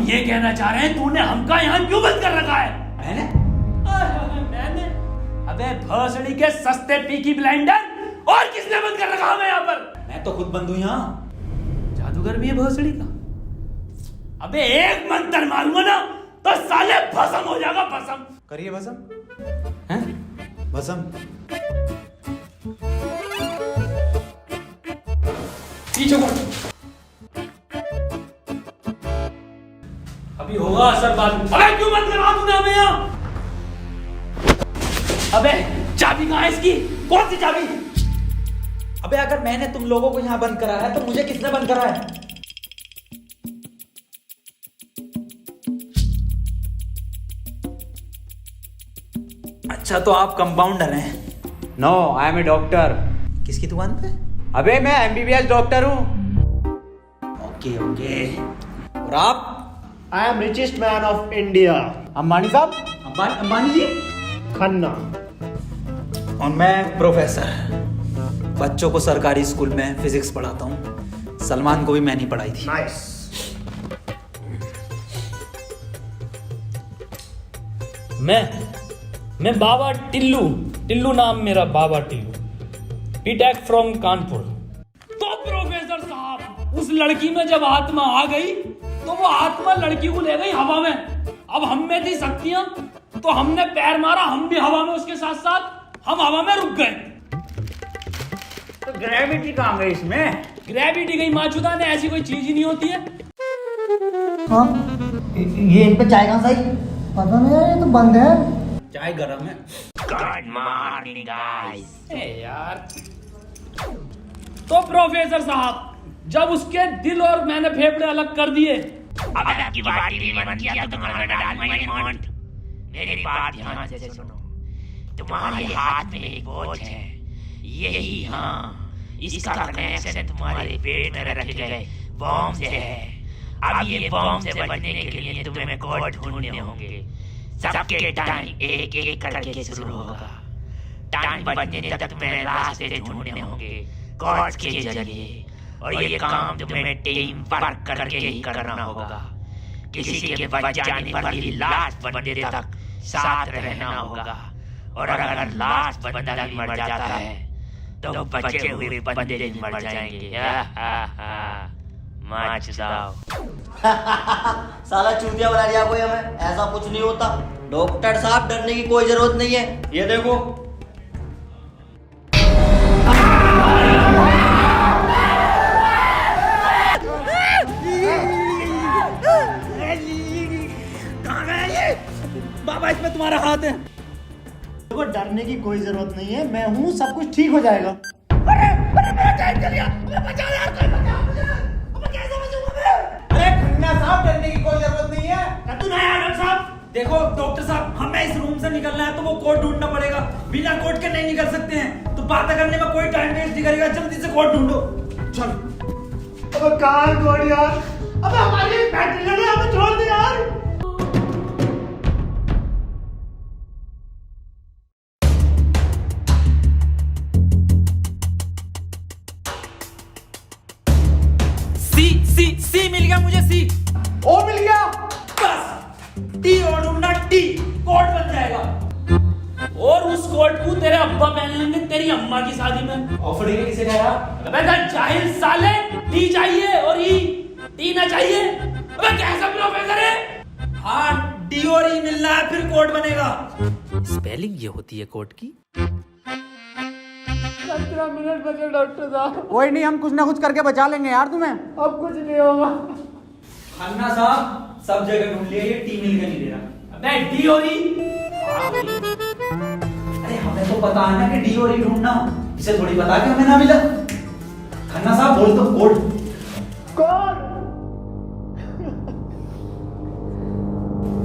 ये कहना चाह रहे हैं तूने हमका यहाँ क्यों बंद कर रखा है? मैंने? अबे भोसड़ी के सस्ते पीकी ब्लेंडर, और किसने बंद कर रखा हमें यहाँ पर? मैं तो खुद बंद हूँ यहाँ। जादूगर भी है भोसड़ी का। अबे एक मंत्र मारूंगा ना तो साले भस्म हो जाएगा, भस्म। करिए भस्म। हैं? भस्म। पीछे को अभी होगा असर बाद में। अबे क्यों बंद करा तूने हमें यहाँ? अबे चाबी कहाँ है इसकी? कौन सी चाबी? अबे अगर मैंने तुम लोगों को यहाँ बंद करा है तो मुझे किसने बंद करा है? अच्छा तो आप कंपाउंडर हैं? No, I am a doctor. किसकी दुकान पे? अबे मैं एमबीबीएस डॉक्टर हूँ। Okay okay. और आप? I am richest man of India, Ambani साहब। अंबानी जी? खन्ना। और मैं प्रोफेसर, बच्चों को सरकारी स्कूल में फिजिक्स पढ़ाता हूँ। सलमान को भी मैंने ही पढ़ाई थी। नाइस। मैं बाबा टिल्लू नाम मेरा, बाबा टिल्लू, बीटेक फ्रॉम कानपुर। तो प्रोफेसर साहब, उस लड़की में जब आत्मा आ गई तो वो आत्मा लड़की को ले गई हवा में। अब हम में थी शक्तियां तो हमने पैर मारा, हम भी हवा में उसके साथ साथ, हम हवा में रुक गए। तो ग्रेविटी कहाँ गई इसमें? ग्रेविटी गई माचुदा ने, ऐसी कोई चीज ही नहीं होती है। हाँ, ये इन पे चाय कहाँ से आई? पता नहीं यार, ये तो बंद है। चाय गरम है। Good morning guys. यार तो प्रोफेसर साहब, जब उसके दिल और मैंने फेफड़े अलग कर दिए, अब आपकी बारी भी मन किया तो तुम्हारा डाल माय मॉन्ट। मेरी बात ध्यान से सुनो। तुम्हारे हाथ में एक वॉच है, यही, हाँ, इसका कनेक्शन तुम्हारे पेट में रखे गए बॉम्ब से है। अब ये बॉम्ब से बचने के लिए तुम्हें कोड ढूंढने होंगे। सबके टाइम एक एक करके शुरू होगा। टाइम बचने तक तुम्हें रास्ते ढूंढने होंगे कोड के जरिए, और ये काम तुम्हें टीम वर्क करके ही करना होगा। किसी के बच जाने पर भी लास्ट बंदे तक साथ रहना होगा, और अगर लास्ट बंदा भी मर जाता है तो बचे हुए बंदे भी मर जाएंगे। साला चूतिया बना दिया कोई हमें, ऐसा कुछ नहीं होता। डॉक्टर साहब डरने की कोई जरूरत नहीं है, ये देखो। कहाँ गया ये? बाबा इसमें तुम्हारा हाथ है। देखो डरने की कोई जरूरत नहीं है, मैं हूँ, सब कुछ ठीक हो जाएगा। साहब डरने की कोई जरूरत नहीं है। तू नहीं आया डॉक्टर साहब? देखो डॉक्टर साहब, हमें इस रूम से निकलना है तो वो कोड ढूंढना पड़ेगा। बिना कोड के नहीं निकल सकते हैं। तो बात करने में कोई टाइम वेस्ट नहीं करेगा, जल्दी से कोड ढूंढो। चलो। अब कहाँ कोड यार? अब हमारी बैटरी लगे, हमें छोड़ दे यार। सी मिल गया मुझे। सी ओ मिल गया। बस टी और ढूंढना, टी कोड बन जाएगा। और उस कोट को तेरे अब्बा पहन लेंगे तेरी अम्मा की शादी में। ऑफर डे किसे कहा? अबे जाहिल साले, टी चाहिए और ई, टी ना चाहिए। अबे कैसा प्रोफेसर है? हाँ, डी और ई मिलना है, फिर कोड बनेगा। स्पेलिंग ये होती है कोड की। 15 मिनट बचे डॉक्टर साहब। कोई नहीं, हम कुछ ना कुछ करके बचा लेंगे यार तुम्हें। अब कुछ नहीं होगा। खन्ना साहब सब जगह ढूंढ लिया, ये टी मिल के नहीं दे रहा। अबे डी और ई? अरे हमें तो पता है ना कि डी और ई ढूंढना, इसे थोड़ी पता कि हमें ना मिला। खन्ना साहब बोल दो कोड। कौन?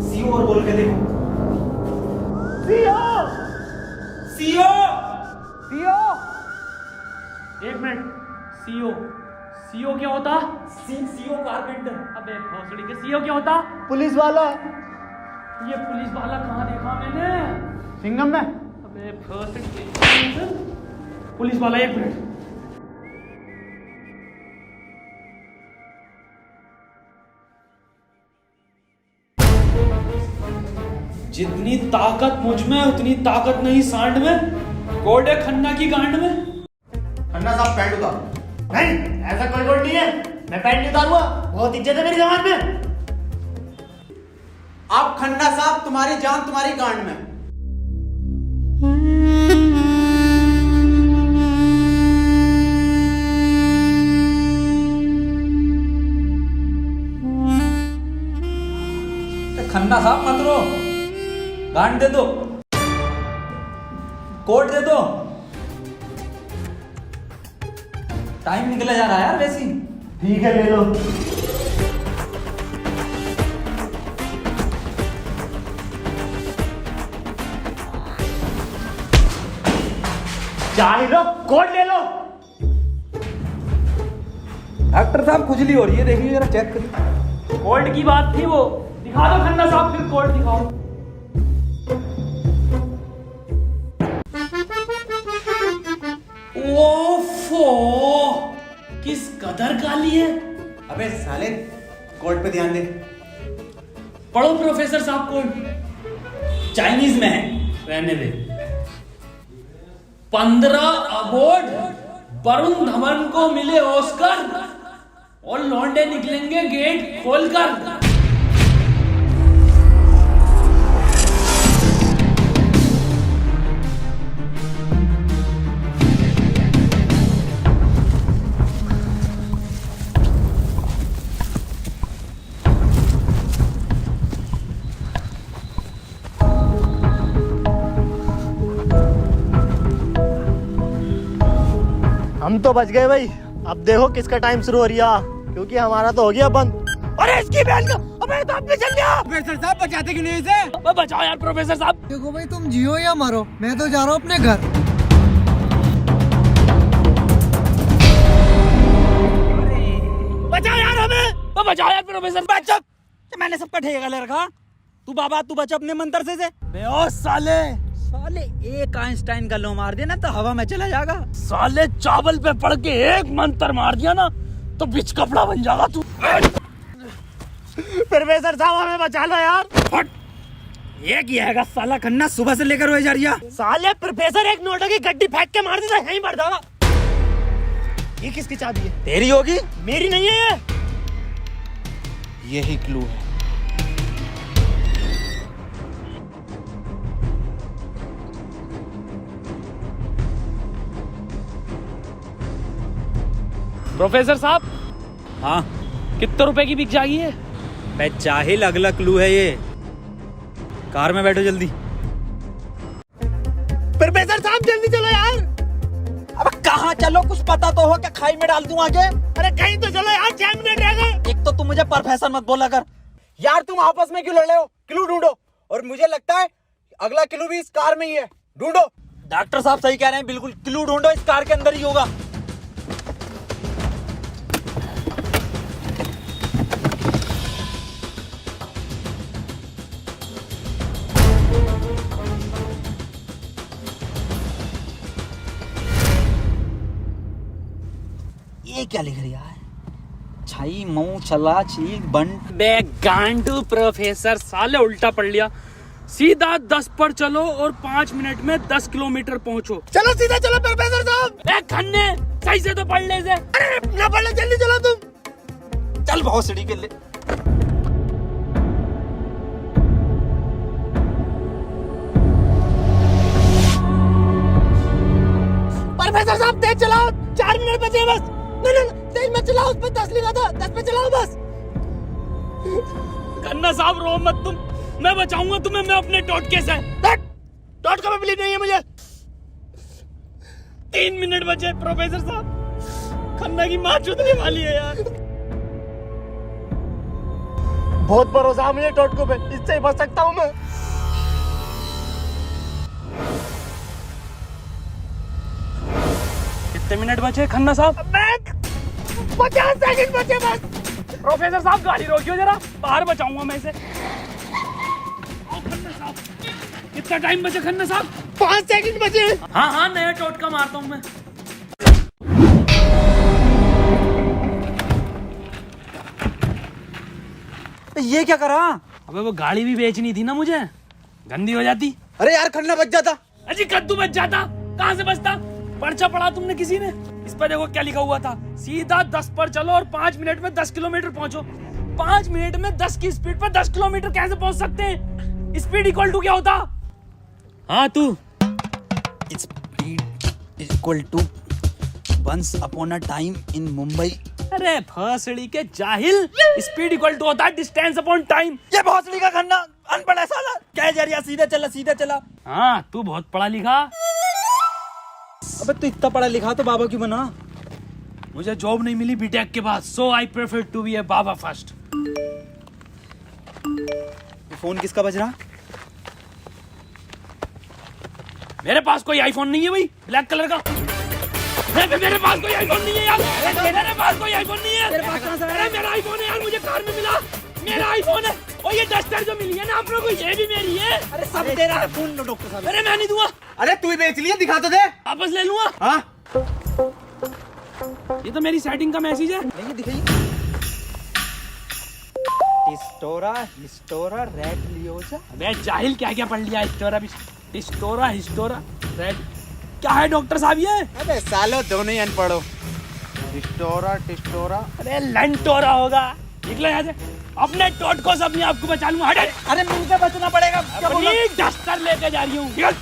सीओ और बोल के देखो। सीओ। सीओ। सीओ। एक मिनट, सीओ, सीओ क्या होता? CO carpenter. अबे भोसड़ी के सीओ क्या होता? पुलिस वाला। ये पुलिस वाला कहाँ देखा मैंने? सिंघम में। अबे भोसड़ी के पुलिस वाला, एक मिनट। जितनी ताकत मुझ में उतनी ताकत नहीं सांड में। कोड है खन्ना की गांड में। खन्ना साहब पैंट उतारो। नहीं, ऐसा कोई कोड नहीं है। मैं पैंट नहीं उतारूंगा। बहुत इज्जत है मेरी जमात में। आप खन्ना साहब, तुम्हारी जान तुम्हारी गांड में। खन्ना साहब मत रो, गांड दे दो, कोट दे दो। टाइम निकला जा रहा है यार वैसे ही। ठीक है, ले लो। चाहे लो, कोड ले लो। डॉक्टर साहब खुजली हो रही है, देखिए जरा चेक करिए। कोड की बात थी वो। दिखा दो खन्ना साहब, फिर कोड दिखाओ। ओफो, किस कदर काली है। अबे साले, कोर्ट पे ध्यान दे। पढ़ो प्रोफेसर साहब कोड। चाइनीज में है। रहने दे। 15 अवार्ड वरुण धवन को मिले ऑस्कर और लौंडे निकलेंगे गेट खोलकर। हम तो बच गए भाई। अब देखो किसका टाइम शुरू हो रहा, क्योंकि हमारा तो हो गया बंद। अरे इसकी बहन का, अबे तो अपने चल गया। प्रोफेसर साहब बचाते क्यों नहीं इसे? बचाओ यार प्रोफेसर साहब। देखो भाई, तुम जियो या मरो, मैं तो जा रहा हूँ अपने घर। बचाओ यार हमें। बचाओ यार प्रोफेसर। बचा, मैंने सबका ठेका ले रखा। तू बाबा तू बच अपने मंत्र से। बे ओ साले एक आइंस्टाइन का लो मार देना तो हवा में चला जाएगा। साले चावल पे पड़ के एक मंत्र मार दिया ना तो बिच कपड़ा बन जाएगा तू। प्रोफेसर साहब हमें बचा लो यार। हट, ये किया है साला खन्ना सुबह से लेकर हुए जा रही है। साले प्रोफेसर एक नोटों की गड्डी फेंक के मार देता, यहीं मर जाएगा। ये किसकी चाबी है? तेरी होगी। मेरी नहीं है ये। यही क्लू है। प्रोफेसर साहब, हाँ कितने रुपए की बिक जाएगी ये? बे जाहिल, अगला क्लू है ये। कार में बैठो जल्दी। प्रोफेसर साहब जल्दी चलो यार। अब कहाँ चलो, कुछ पता तो हो, क्या खाई में डाल दूं आगे? अरे कहीं तो चलो यार, 6 मिनट रह गए। एक तो तुम मुझे प्रोफेसर मत बोला कर। यार तुम आपस में क्यों लड़ रहे हो? क्लू ढूंढो। और मुझे लगता है अगला क्लू भी इस कार में ही है। ढूंढो। डॉक्टर साहब सही कह रहे हैं, बिल्कुल क्लू ढूंढो, इस कार के अंदर ही होगा। ये क्या लिख रहा है? छाई मऊ चला चीक बंट। बे गांडू प्रोफेसर, साले उल्टा पढ़ लिया। सीधा 10 पर चलो और 5 मिनट में 10 किलोमीटर पहुंचो। चलो सीधा चलो प्रोफेसर साहब। ए खन्ने, सही से तो पढ़ ले इसे। अरे ना पढ़ लो, जल्दी चलो तुम। चल बहुत सीढ़ी के लिए। प्रोफेसर साहब तेज चलाओ, 4 मिनट बचे बस। नहीं तेज मत चलाओ, उस पर 10 लिखा था, 10 पे चलाओ बस। खन्ना साहब रो मत तुम, मैं बचाऊंगा तुम्हें, मैं अपने टोटके से। टोटका में बिलीव नहीं है मुझे। 3 मिनट बचे प्रोफेसर साहब। खन्ना की माँ चुदने वाली है यार। बहुत भरोसा है मुझे टोटको पे, इससे ही बच सकता हूँ मैं। कितने मिनट बचे खन्ना साहब? 50 सेकंड बचे बस। प्रोफेसर साहब गाड़ी रोकियो जरा, बाहर बचाऊंगा मैं इसे। खन्ना साहब, कितना टाइम बचे खन्ना साहब? 5 सेकंड बचे। हाँ हाँ, नया टोटका मारता हूँ मैं। ये क्या करा? अबे वो गाड़ी भी बेचनी थी ना मुझे, गंदी हो जाती। अरे यार खन्ना बच जाता। अजी कद्दू बच जाता, कहाँ से बचता? पर्चा पढ़ा तुमने किसी ने? इस पर देखो क्या लिखा हुआ था, सीधा 10 पर चलो और 5 मिनट में 10 किलोमीटर पहुंचो। 5 मिनट में 10 की स्पीड पर 10 किलोमीटर कैसे पहुंच सकते हैं? स्पीड इक्वल टू क्या होता? हाँ तू। Speed is equal to once upon a time in Mumbai। अरे भोसड़ी के जाहिल, स्पीड इक्वल टू होता है डिस्टेंस अपॉन टाइम। ये भोसड़ी का खन्ना अनपढ़ है साला। क्या जा रहा, सीधा चला सीधा चला। हाँ तू बहुत पढ़ा लिखा। अबे तू इतना पढ़ा लिखा तो बाबा क्यों बना? मुझे जॉब नहीं मिली बीटेक के बाद, so I prefer to be a baba first. ये फोन किसका बज रहा? मेरे पास कोई आईफोन नहीं है भाई, ब्लैक कलर का। मेरे पास कोई आईफोन नहीं है यार। मेरे पास कोई आईफोन नहीं है। अरे मेरा आईफोन है यार, मुझे कार में मिला। मेरा आईफोन है। और ये डस्टर जो मिली है ना आप लोगों को, ये भी मेरी है। अरे सब तेरा है। फोन लो डॉक्टर साहब। अरे मैं नहीं दूंगा, अरे तू ही बेच लिया, दिखा तो दे। वापस ले लूंगा। हाँ ये तो मेरी सेटिंग का मैसेज है। नहीं दिखाइए। हिस्टोरा रेड लियोजा। अबे जाहिल क्या क्या पढ़ लिया? हिस्टोरा रेड क्या है डॉक्टर साहब ये? अबे सालो दोनों ही अनपढ़ हो। टिस्टोरा। अरे लंटोरा होगा। निकलो यहाँ से, अपने टोटको से अपने आप को बचा लूंगा। हट। अरे मुंह से बचना पड़ेगा। क्या बोला? अपनी डस्टर लेके जा रही हूँ। निकल।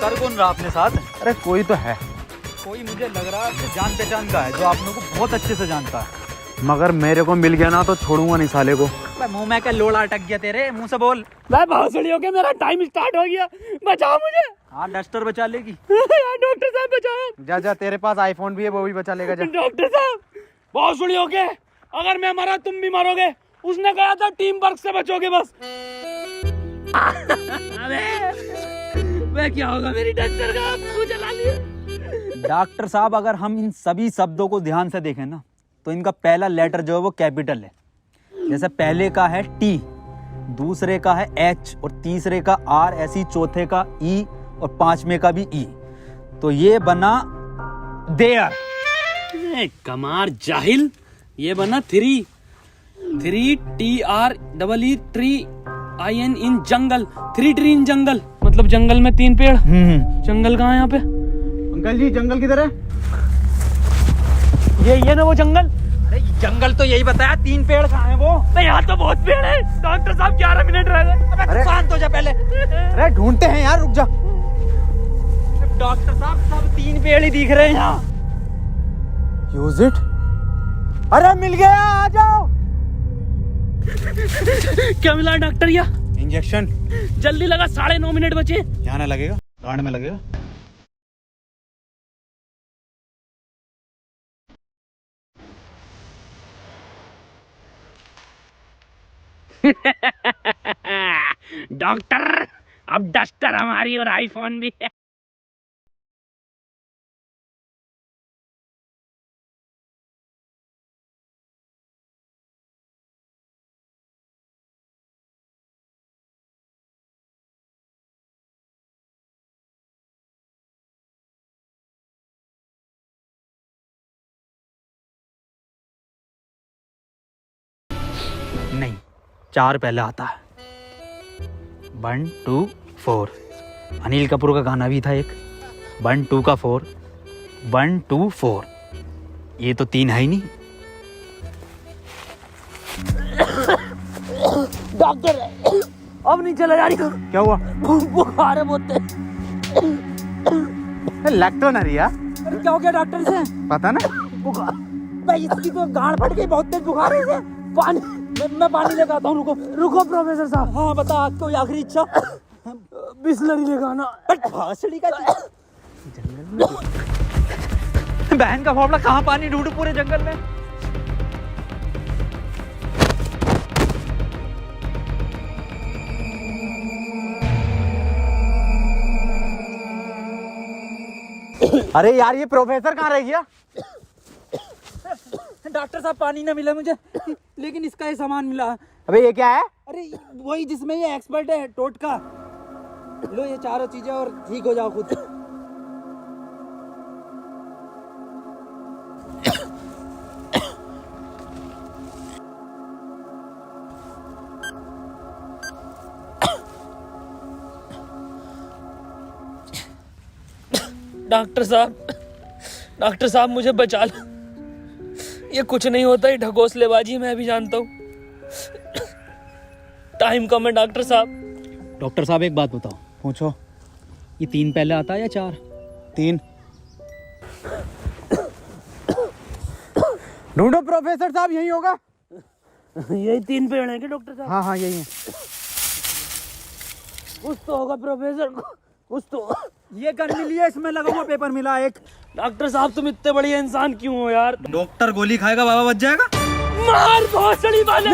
कर कौन रहा अपने साथ? अरे कोई तो है, कोई मुझे लग रहा है आपसे जान पहचान का है, जो आप लोगों को बहुत अच्छे से जानता है। मगर मेरे को मिल गया ना तो छोड़ूंगा नहीं साले को। मुंह में क्या लोड़ा अटक गया तेरे? मुंह से बोल। मैं भोसड़ी हो गया, मेरा टाइम स्टार्ट हो गया। बचाओ मुझे। हाँ डस्टर बचा लेगी। यार डॉक्टर साहब बचाओ। जा तेरे पास आईफोन भी है, वो भी बचा लेगा। जा डॉक्टर साहब भोसड़ी हो गए, अगर मैं मरा तुम भी मरोगे। उसने कहा था टीम वर्क से बचोगे बस। अबे क्या होगा मेरी डस्टर का? आपको जला लिया। डॉक्टर साहब अगर हम इन सभी शब्दों को ध्यान से देखें ना, तो इनका पहला लेटर जो है वो कैपिटल है। जैसे पहले का है टी, दूसरे का है एच और तीसरे का आर, ऐसी चौथे का ई और पांचवें का भी ई। तो ये बना देयर। कमार जाहिल, ये बना three TREE tree IN in jungle. 3 tree in jungle, मतलब जंगल में 3 पेड़। जंगल कहाँ है यहाँ पे? अंकल जी जंगल किधर है? ये ना वो जंगल। अरे जंगल तो यही बताया, 3 पेड़ कहाँ है वो? नहीं यहाँ तो बहुत पेड़ है। डॉक्टर साहब 11 मिनट रह गए। अबे शांत हो जा पहले। अरे ढूंढते हैं यार, रुक जा। डॉक्टर साहब सब 3 पेड़ ही दिख रहे हैं यहाँ। Use it. अरे मिल गया, आ जाओ। क्या मिला डॉक्टर? या इंजेक्शन। जल्दी लगा, 9.5 मिनट बचे। यहाँ ना लगेगा, गांड में लगेगा। डॉक्टर अब डस्टर हमारी और आईफोन भी है। नहीं, 4 पहले आता है। 1 2 4। अनिल कपूर का गाना भी था एक। 1 2 का 4, 1 2 4। ये तो 3 है ही नहीं। डॉक्टर अब नहीं चला जा रही। क्या हुआ? बुखार है बहुत। लग तो ना रही यार। अरे क्या हो गया डॉक्टर से? पता ना। बुखार भाई, इसकी तो गांड फट गई, बहुत तेज बुखार है इसे। पानी, मैं पानी लेकर आता हूँ। रुको प्रोफेसर साहब। हाँ बता, कोई आखिरी इच्छा? बिस्लरी लेकर आना। भासड़ी का बहन का फावड़ा, कहाँ पानी ढूंढूं पूरे जंगल में? अरे यार ये प्रोफेसर कहाँ रह गया? डॉक्टर साहब पानी ना मिला मुझे, लेकिन इसका ये सामान मिला। अबे ये क्या है? अरे वही जिसमें ये एक्सपर्ट है, टोटका। लो ये चारों चीजें और ठीक हो जाओ खुद। डॉक्टर साहब मुझे बचा लो। ये कुछ नहीं होता, ये ढकोसलेबाजी मैं भी जानता हूँ। टाइम कम है डॉक्टर साहब। डॉक्टर साहब एक बात बताओ, पूछो, ये 3 पहले आता है या 4? 3। ढूंढो प्रोफेसर साहब, यही होगा। यही 3 पेड़ हैं क्या डॉक्टर साहब? हाँ हाँ यही है। कुछ तो होगा प्रोफेसर, कुछ तो। ये गन मिली है, इसमें लगा हुआ पेपर मिला एक। डॉक्टर साहब तुम इतने बड़े इंसान क्यों हो यार? डॉक्टर गोली खाएगा, बाबा बच जाएगा। मार भोसड़ी वाले,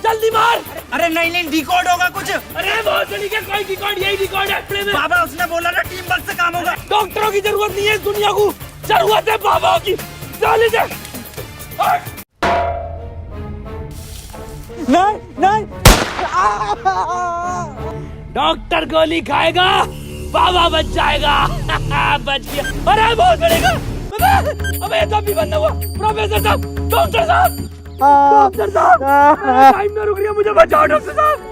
जल्दी मार। अरे नहीं डिकोड होगा कुछ। अरे भोसड़ी के कोई डिकोड, यही डिकोड है प्ले में। बाबा उसने बोला ना टीम वर्क से काम होगा। डॉक्टरों की जरूरत नहीं है इस दुनिया को, जरूरत है बाबा की। चले जा। नहीं डॉक्टर गोली खाएगा, बाबा बच जाएगा। बच गया। अरे बहुत बड़ेगा। अबे तो भी बंद हुआ। प्रोफेसर साहब, डॉक्टर साहब, डॉक्टर साहब, टाइम ना रुक रही है, मुझे बचाओ डॉक्टर साहब।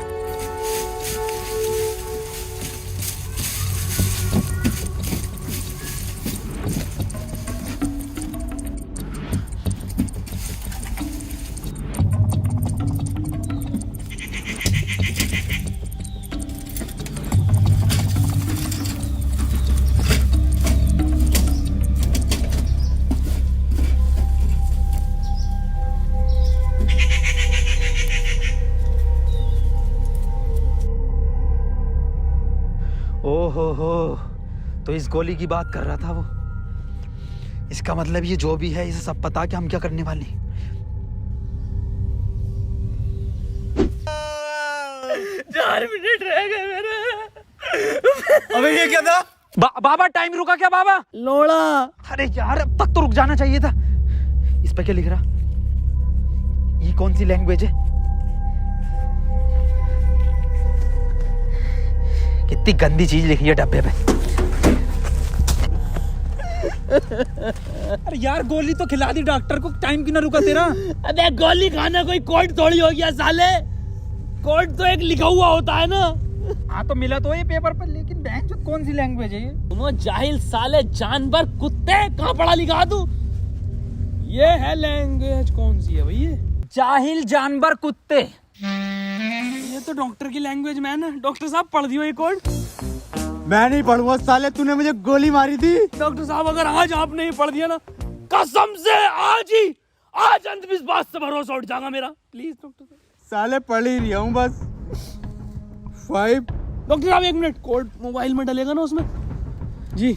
ओहो, तो इस गोली की बात कर रहा था वो। इसका मतलब ये जो भी है, इसे सब पता कि हम क्या करने वाले हैं। 4 मिनट रह गए मेरे। अबे ये क्या था? बाबा टाइम रुका क्या बाबा? लोड़ा। अरे यार अब तक तो रुक जाना चाहिए था। इस पे क्या लिख रहा? ये कौन सी लैंग्वेज है? कितनी गंदी चीज लिखी है डब्बे पे। अरे यार गोली तो खिला दी डॉक्टर को, टाइम क्यों ना रुका तेरा? अबे गोली खाना कोई कोड थोड़ी हो गया साले। कोड तो एक लिखा हुआ होता है ना। हाँ तो मिला तो ये पेपर पर, लेकिन बैंक जो कौन सी लैंग्वेज है ये? तुम जाहिल साले, जानवर, कुत्ते, कहाँ पढ़ा लिखा तू? ये है लैंग्वेज, कौन सी है भाई ये? जाहिल जानवर कुत्ते। ये तो डॉक्टर की लैंग्वेज मैन है। डॉक्टर साहब पढ़ दियो ये कोड। मैं नहीं पढ़ूंगा साले, तूने मुझे गोली मारी थी। डॉक्टर साहब अगर आज आप नहीं पढ़ दिया ना, कसम से आज अंधविश्वास से भरोसा उठ जाएगा मेरा। प्लीज डॉक्टर साहब। साले पढ़ ही रहा हूँ बस। 5 डॉक्टर साहब 1 मिनट, कोड मोबाइल में डलेगा ना उसमें? जी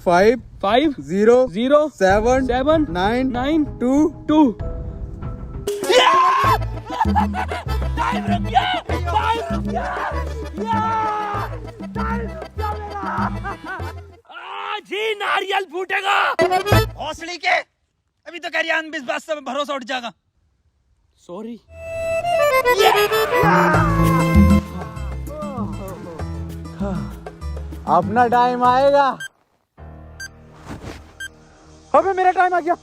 5 5 0 0 7 7 9 9 2 2। टाइम रुक गया, टाइम रुक गया, टाइम रुक गया मेरा। आज ही नारियल फूटेगा। हौसली के, अभी तो कह रही अंधविश्वास से भरोसा उठ जाएगा। सॉरी। अपना टाइम आएगा। अबे मेरा टाइम आ गया।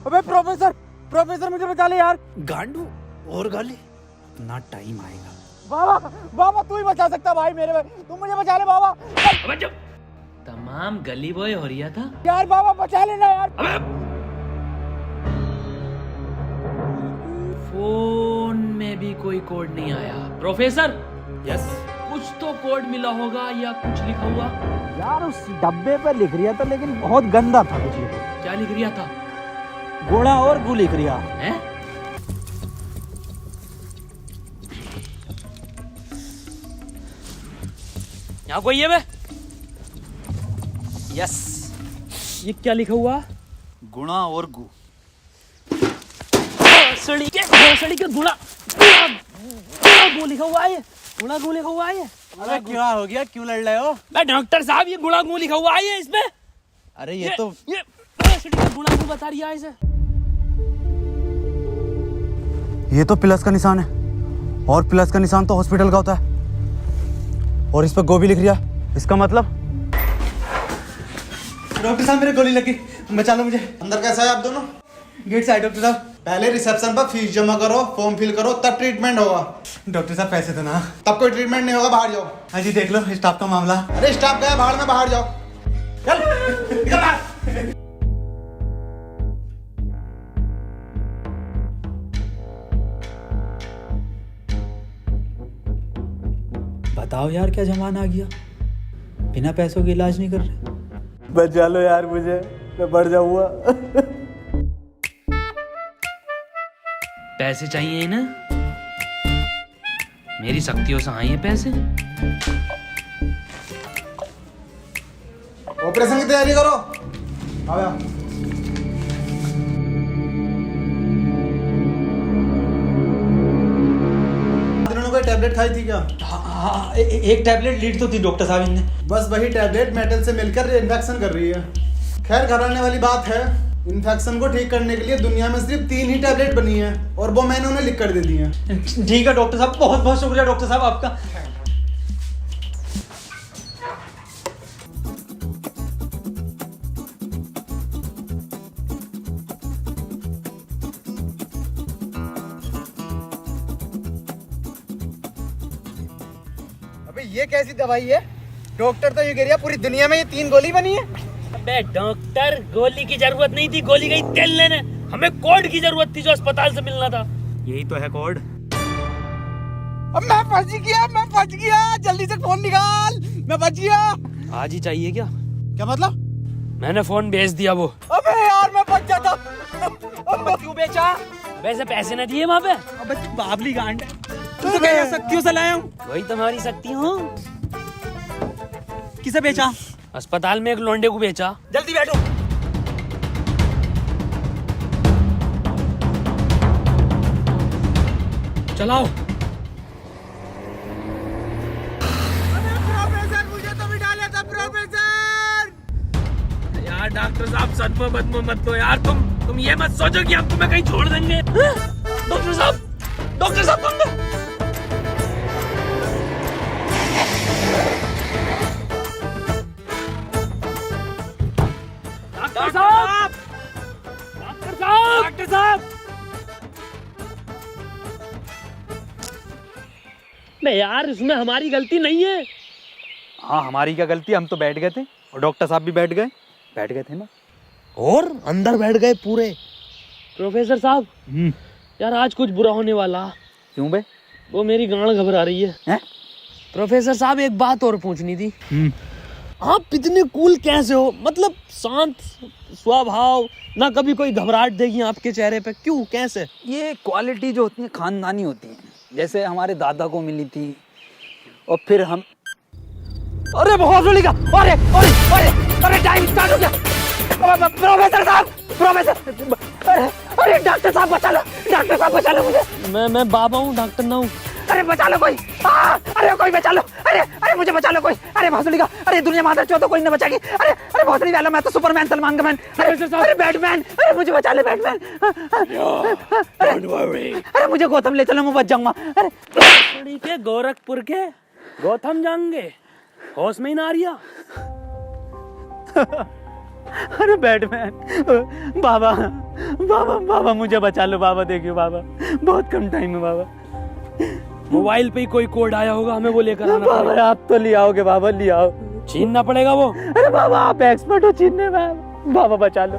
अबे प्रोफेसर मुझे बचा ले यार। गांडू और गाली, ना टाइम आएगा। बाबा तू ही बचा सकता भाई मेरे भाई, तुम मुझे बचा ले बाबा। अबे जब तमाम गली बॉय हो रहा था यार बाबा बचा लेना यार। फोन में भी कोई कोड नहीं आया। प्रोफेसर, यस, कुछ तो कोड मिला होगा या कुछ लिखा हुआ। यार उस डब्बे पे लिख रिया था, लेकिन बहुत गंदा था कुछ लिखा। क्या लिख रिया था? गोड़ा और गु लिख रिया है। यहाँ कोई है बे? यस, ये क्या लिखा हुआ? गुणा और गु। भोसड़ी के गुणा गु लिखा हुआ है। गुणा गु लिखा हुआ है। अरे क्या हो गया, क्यों लड़ रहे हो? मैं डॉक्टर साहब, ये गुणा गु लिखा हुआ है इसमें। अरे ये तो भोसड़ी का गुणा गु बता रही है इसे। ये तो प्लस का निशान है, और प्लस का निशान तो हॉस्पिटल का होता है, और इस पर गो भी लिख रिया। इसका मतलब? डॉक्टर साहब मेरे गोली लगी, बचा लो मुझे। अंदर कैसा है आप दोनों? गेट से आए डॉक्टर साहब। पहले रिसेप्शन पर फीस जमा करो, फॉर्म फिल करो, तब ट्रीटमेंट होगा। डॉक्टर साहब पैसे तो ना। तब कोई ट्रीटमेंट नहीं होगा, बाहर जाओ। हाँ जी देख लो स्टाफ का मामला। अरे स्टाफ गया बाहर में, बाहर जाओ। चल निकल बाहर। बताओ यार क्या जमाना आ गया, बिना पैसों के इलाज नहीं कर रहे। बचा लो यार मुझे, मैं बढ़ जाऊंगा। पैसे चाहिए ना, मेरी शक्तियों से आए हैं पैसे। ऑपरेशन की तैयारी करो। आओ यार। इन्होंने कोई टैबलेट खाई थी क्या? हाँ, एक टैबलेट लीड तो थी डॉक्टर साहब इनने। बस वही टैबलेट मेटल से मिलकर इन्फेक्शन कर रही है। खैर घबराने वाली बात है, इन्फेक्शन को ठीक करने के लिए दुनिया में सिर्फ 3 ही टैबलेट बनी है और वो मैंने उन्हें लिख कर दे दी है। ठीक है डॉक्टर साहब, बहुत बहुत शुक्रिया डॉक्टर साहब आपका। अबे ये कैसी दवाई है? डॉक्टर तो ये कह रहा है पूरी दुनिया में ये 3 गोली बनी है। अबे डॉक्टर, गोली की जरूरत नहीं थी, गोली गई तेल लेने। हमें कोड की जरूरत थी जो अस्पताल से मिलना था। यही तो है कोड। अब मैं फंस गया, जल्दी से फोन निकाल, मैं बच गया। आज ही चाहिए क्या? क्या मतलब? मैंने फोन भेज दिया वो। अबे यार मैं बच जाता। क्यों बेचा? वैसे पैसे न दिए वहाँ पे। अबे तू बाबली गांड है, तू तो कह शक्तियों से लाया हूँ। वही तुम्हारी शक्ति हूँ। किसे बेचा? अस्पताल में एक लोंडे को बेचा। जल्दी बैठो। चलाओ। प्रोफेसर मुझे तो बिठा लिया था प्रोफेसर। यार डॉक्टर साहब सदमे बदमे मत दो यार, तुम ये मत सोचो कि हम तुम्हें कहीं छोड़ देंगे। डॉक्टर साहब डॉक्टर साहब। नहीं यार, इसमें हमारी गलती नहीं है। हाँ हमारी क्या गलती, हम तो बैठ गए थे और डॉक्टर साहब भी बैठ गए थे ना। और अंदर बैठ गए पूरे। प्रोफेसर साहब यार आज कुछ बुरा होने वाला। क्यों बे? वो मेरी गांड घबरा रही है। प्रोफेसर साहब एक बात और पूछनी थी। आप इतने कूल कैसे हो? मतलब शांत स्वभाव, ना कभी कोई घबराहट देगी आपके चेहरे पे, क्यों कैसे? ये क्वालिटी जो होती है खानदानी होती है, जैसे हमारे दादा को मिली थी और फिर हम। अरे बहुत बड़ी का, अरे टाइम स्टार्ट हो गया। प्रोफेसर साहब, अरे डॉक्टर साहब बचा लो मुझे। मैं बाबा हूँ, डॉक्टर ना हूँ। अरे बचा लो कोई, अरे कोई बचा लो, अरे मुझे बचा लो कोई। अरे भोसड़ी का, अरे दुनिया माता चो तो कोई न बचाएगी। अरे भोसड़ी वाला, मैं तो सुपरमैन, सलमान का मैन, अरे बैटमैन, अरे मुझे बचा ले बैटमैन। अरे मुझे गौतम ले चलो, मैं बच जाऊंगा। अरे के गोरखपुर के गौतम जाएंगे, होश में ही ना आ रिया। अरे बैटमैन, बाबा मुझे बचा लो बाबा, देखियो बाबा बहुत कम टाइम है बाबा। मोबाइल पे ही कोई कोड आया होगा, हमें वो लेकर आना बाबा पड़ेगा। आप तो ले आओगे बाबा, ले आओ। छीनना पड़ेगा वो। अरे बाबा आप एक्सपर्ट हो छीनने में, बाबा बचा लो।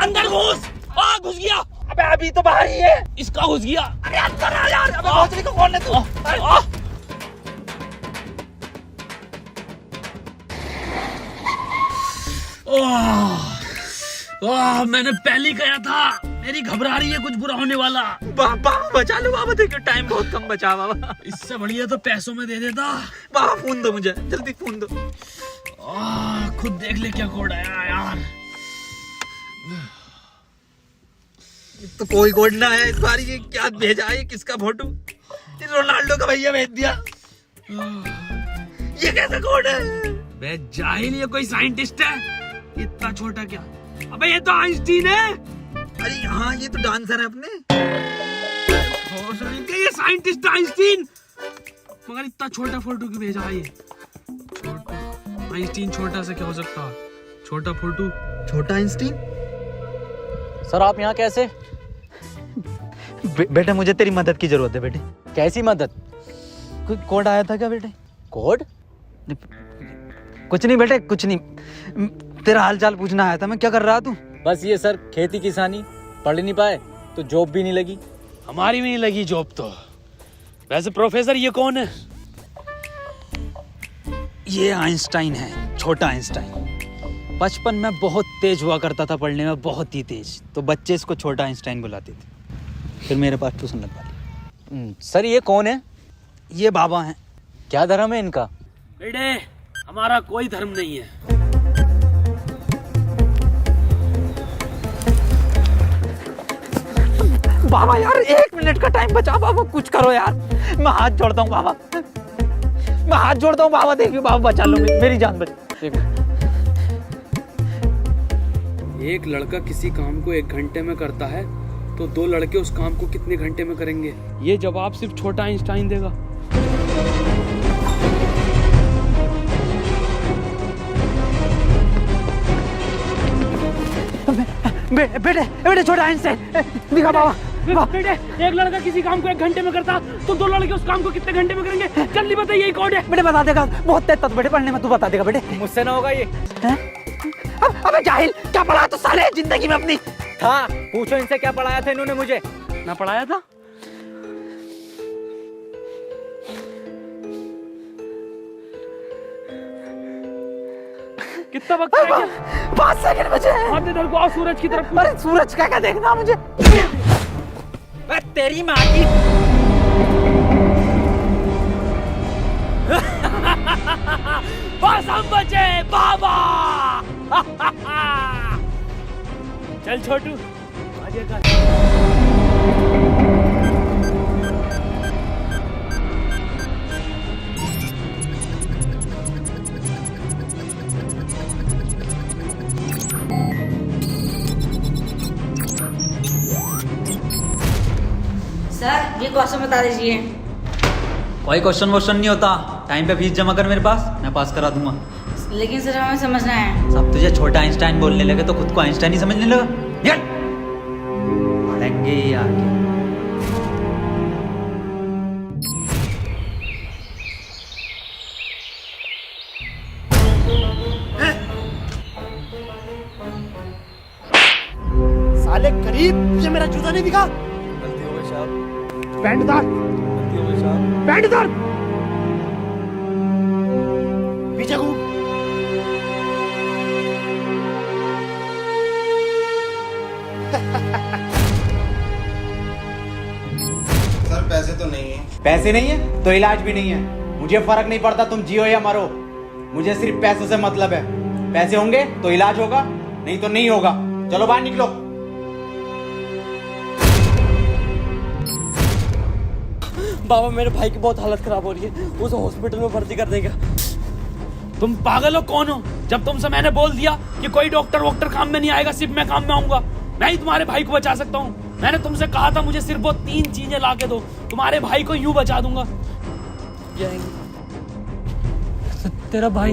अंदर घुस। घुस गया। अबे अभी तो बाहर ही है। इसका घुस गया। अरे अंदर आ यार। अबे भोसड़ी को कौन है तू? मैंने पहले ही कहा था, मेरी घबरा रही है, कुछ बुरा होने वाला। बाबा बचा लो बाबा, देखियो टाइम बहुत कम बचा बाबा। इससे बढ़िया तो पैसों में दे देता। बाबा फोन दो मुझे, जल्दी फोन दो। खुद देख ले क्या कोड आया यार। तो कोई कोड ना आया इस बार। ये क्या भेजा है, किसका फोटो? रोनाल्डो का भैया भेज दिया। ये कैसा कोड है? बे जाहिल, ये कोई साइंटिस्ट है? इतना छोटा क्या? अबे ये तो आइंस्टीन है। अरे हाँ, ये तो डांसर है अपने। ये साइंटिस्ट आइंस्टीन, मगर इतना छोटा फोटो क्यों भेजा है? ये छोटा आइंस्टीन, छोटा से क्या हो सकता है? छोटा फोटो, छोटा आइंस्टीन। सर आप यहाँ कैसे? बेटे मुझे तेरी मदद की जरूरत है बेटे। कैसी मदद? कोई कोड आया था क्या बेटे? कोड? कुछ नहीं बेटे, कुछ नहीं। तेरा हाल चाल पूछना आया था मैं। क्या कर रहा तू? बस ये सर, खेती किसानी। पढ़ नहीं पाए तो जॉब भी नहीं लगी। हमारी भी नहीं लगी जॉब तो। वैसे प्रोफेसर ये कौन है? ये आइंस्टाइन है, छोटा आइंस्टाइन। बचपन में बहुत तेज हुआ करता था पढ़ने में, बहुत ही तेज। तो बच्चे इसको छोटा आइंस्टाइन बुलाते थे। फिर मेरे पास ट्यूशन लगवा ली। सर ये कौन है? ये बाबा हैं। क्या धर्म है इनका? बेटे हमारा कोई धर्म नहीं है। बाबा यार 1 मिनट का टाइम बचा बाबा, कुछ करो यार। मैं हाथ जोड़ता हूँ बाबा, मैं हाथ जोड़ता हूँ बाबा। देखिए बाबा, बचा लो मेरी जान बच। एक लड़का किसी काम को 1 घंटे में करता है तो 2 लड़के उस काम को कितने घंटे में करेंगे? ये जवाब सिर्फ छोटा आइंस्टाइन देगा। बेटे छोटा आइंस्टाइन दिखा बाबा। बेटे एक लड़का किसी काम को 1 घंटे में करता तो 2 लड़के उस काम को कितने घंटे में करेंगे? जल्दी बताइए, यही कोड है। बेटे बता देगा, बहुत तेज था बेटे पढ़ने में, तू बता देगा बेटे। मुझसे ना होगा ये। अबे जाहिल, क्या पढ़ा तू साले जिंदगी में अपनी? था, पूछो इनसे क्या पढ़ाया था इन्होंने मुझे। ना पढ़ाया था? कितना वक्त रह गया? 5 सेकंड बचे हैं। हाथ इधर को आओ, सूरज की तरफ। अरे सूरज का क्या देखना मुझे? तेरी माँ की। बस हम बचे बाबा। चल छोटू, आगे कर। सर ये क्वेश्चन बता दीजिए। कोई क्वेश्चन वोश्चन नहीं होता। टाइम पे फीस जमा कर मेरे पास, मैं पास करा दूंगा। लेकिन सर हमें समझना है। सब तुझे छोटा आइंस्टाइन बोलने लगे तो खुद को आइंस्टाइन ही समझने लगा। निकल, पढ़ेंगे ही आगे। साले गरीब, तुझे मेरा जूता नहीं दिखा? गलती हो गई साहब। पैंट उतार। गलती हो गई साहब। पैंट उतार। पीछे घूम। सर पैसे तो नहीं है। पैसे नहीं है तो इलाज भी नहीं है। मुझे फर्क नहीं पड़ता तुम जियो या मरो, मुझे सिर्फ पैसों से मतलब है। पैसे होंगे तो इलाज होगा, नहीं तो नहीं होगा। चलो बाहर निकलो। बाबा मेरे भाई की बहुत हालत खराब हो रही है, उसे हॉस्पिटल में भर्ती कर देगा। तुम पागल हो? कौन हो? जब तुमसे मैंने बोल दिया कि कोई डॉक्टर वॉक्टर काम में नहीं आएगा, सिर्फ मैं काम में आऊंगा। मैं ही तुम्हारे भाई को बचा सकता हूँ। मैंने तुमसे कहा था मुझे सिर्फ वो 3 चीजें ला के दो, तुम्हारे भाई को यूं बचा दूंगा। तेरा भाई